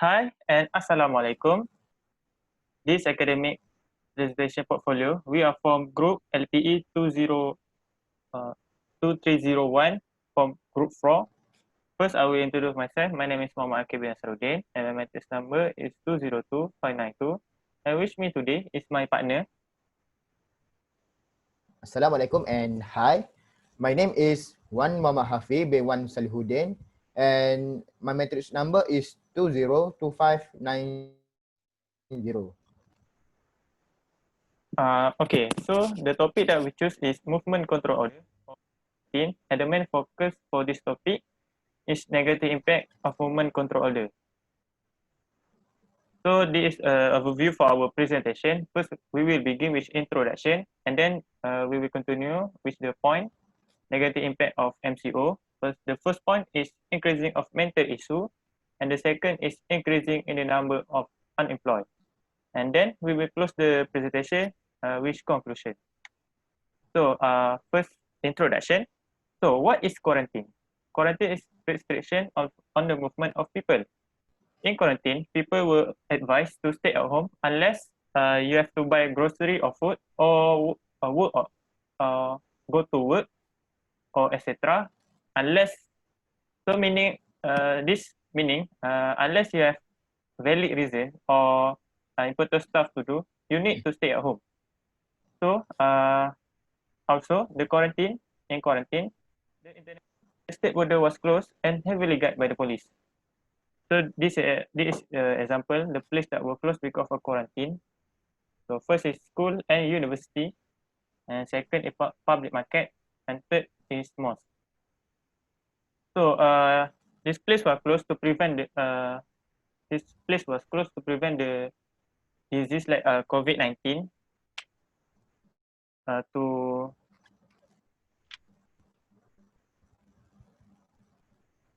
Hi and Assalamualaikum. This academic presentation portfolio, we are from group LPE2301 from group 4. First, I will introduce myself. My name is Muhammad Aqil bin Nasarudin and my matrix number is 202.592. And with me today is my partner. Assalamualaikum and hi. My name is Wan Muhammad Hafiy bin Wan Salihuddin and my matrix number is 2025990. Okay, so the topic that we choose is movement control order. And the main focus for this topic is negative impact of movement control order. So this is an overview for our presentation. First, we will begin with introduction, and then we will continue with the point, negative impact of MCO. First, the first point is increasing of mental issue, and the second is increasing in the number of unemployed. And then we will close the presentation with conclusion. So first, introduction. So what is quarantine? Quarantine is restriction on the movement of people. In quarantine, people were advised to stay at home unless you have to buy grocery or food or work or go to work or etc. Unless this meaning unless you have valid reason or important stuff to do, you need to stay at home. So also the quarantine the internet state border was closed and heavily guarded by the police. So this example, the place that were closed because of quarantine. So first is school and university, and second is public market, and third is mosque. So this place was closed to prevent the disease like COVID-19 to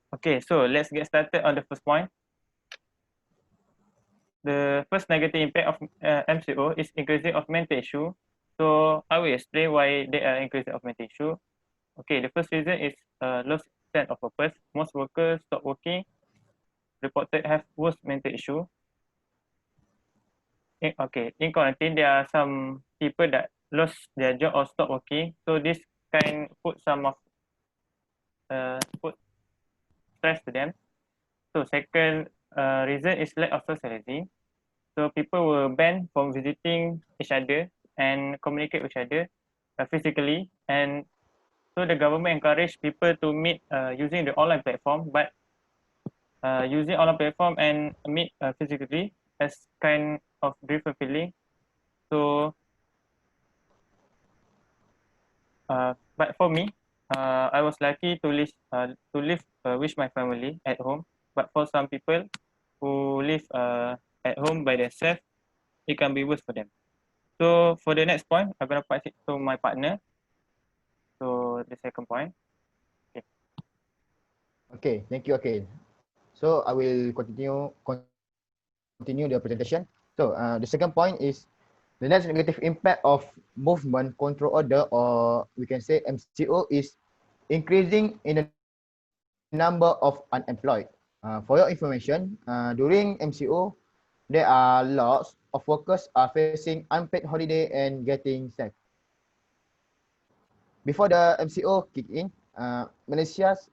Okay, so let's get started on the first point. The first negative impact of MCO is increasing of mental issue. So I will explain why they are increasing of mental issue. Okay, the first reason is lost sense of purpose. Most workers stop working, reported have worse mental issue. In quarantine, there are some people that lost their job or stop working. So this can put some of put stress to them. So second reason is lack of socializing. So people were banned from visiting each other and communicate with each other physically, and so the government encouraged people to meet using the online platform, but using online platform and meet physically as kind of different feeling. So but for me, I was lucky to live with my family at home, but for some people who live at home by themselves, it can be worse for them. So for the next point, I'm gonna pass it to my partner. So the second point. Okay, thank you, Aqil. So I will continue the presentation. So the second point is the next negative impact of movement control order, or we can say MCO, is increasing in the number of unemployed. For your information, during MCO, there are lots of workers are facing unpaid holiday and getting sacked. Before the MCO kicked in, Malaysia's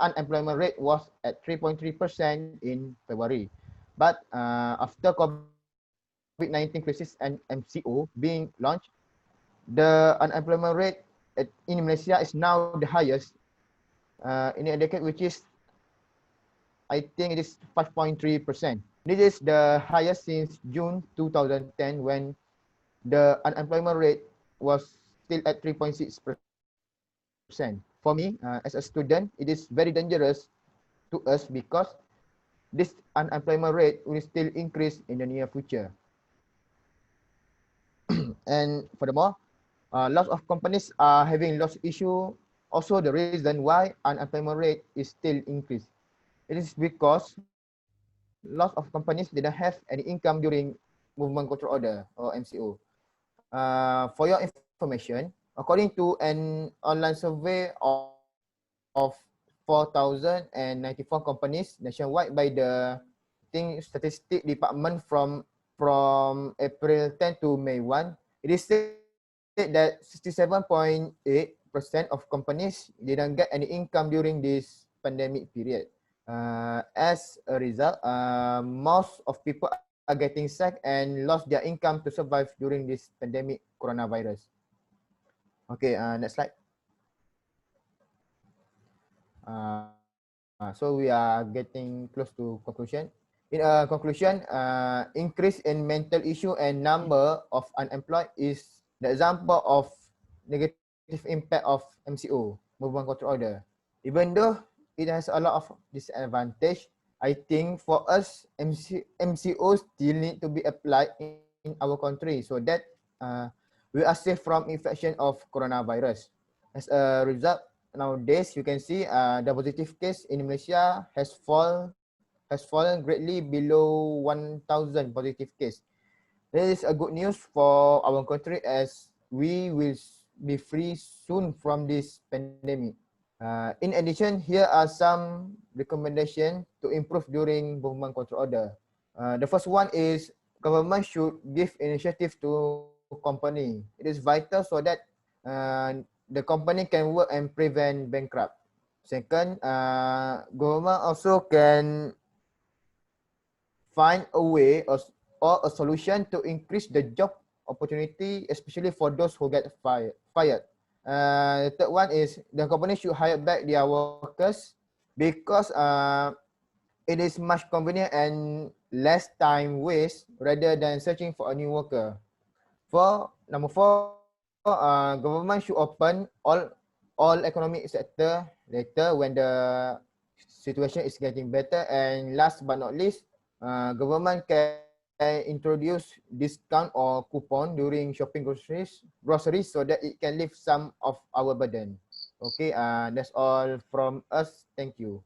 unemployment rate was at 3.3% in February. But after COVID-19 crisis and MCO being launched, the unemployment rate in Malaysia is now the highest in a decade, which is, I think it is 5.3%. This is the highest since June 2010, when the unemployment rate was still at 3.6%. For me, as a student, it is very dangerous to us because this unemployment rate will still increase in the near future. And furthermore, lots of companies are having loss issue. Also, the reason why unemployment rate is still increased, it is because lots of companies didn't have any income during movement control order or MCO. For your information, according to an online survey of 4,094 companies nationwide by the think statistic department from April 10 to May 1, it is said that 67.8% of companies didn't get any income during this pandemic period. As a result, most of people are getting sick and lost their income to survive during this pandemic coronavirus. Okay, next slide. So we are getting close to conclusion. In conclusion, increase in mental issue and number of unemployed is the example of negative impact of MCO, movement control order. Even though it has a lot of disadvantage, I think for us, MCO still need to be applied in our country so that we are safe from infection of coronavirus. As a result, nowadays you can see the positive case in Malaysia has fallen greatly below 1,000 positive case. This is a good news for our country as we will be free soon from this pandemic. In addition, here are some recommendations to improve during movement control order. The first one is government should give initiative to company. It is vital so that the company can work and prevent bankrupt. Second, government also can find a way or a solution to increase the job opportunity, especially for those who get fired. The third one is the company should hire back their workers because it is much convenient and less time waste rather than searching for a new worker. Number four, government should open all economic sector later when the situation is getting better. And last but not least, government can introduce discount or coupon during shopping groceries so that it can lift some of our burden. Okay, that's all from us. Thank you.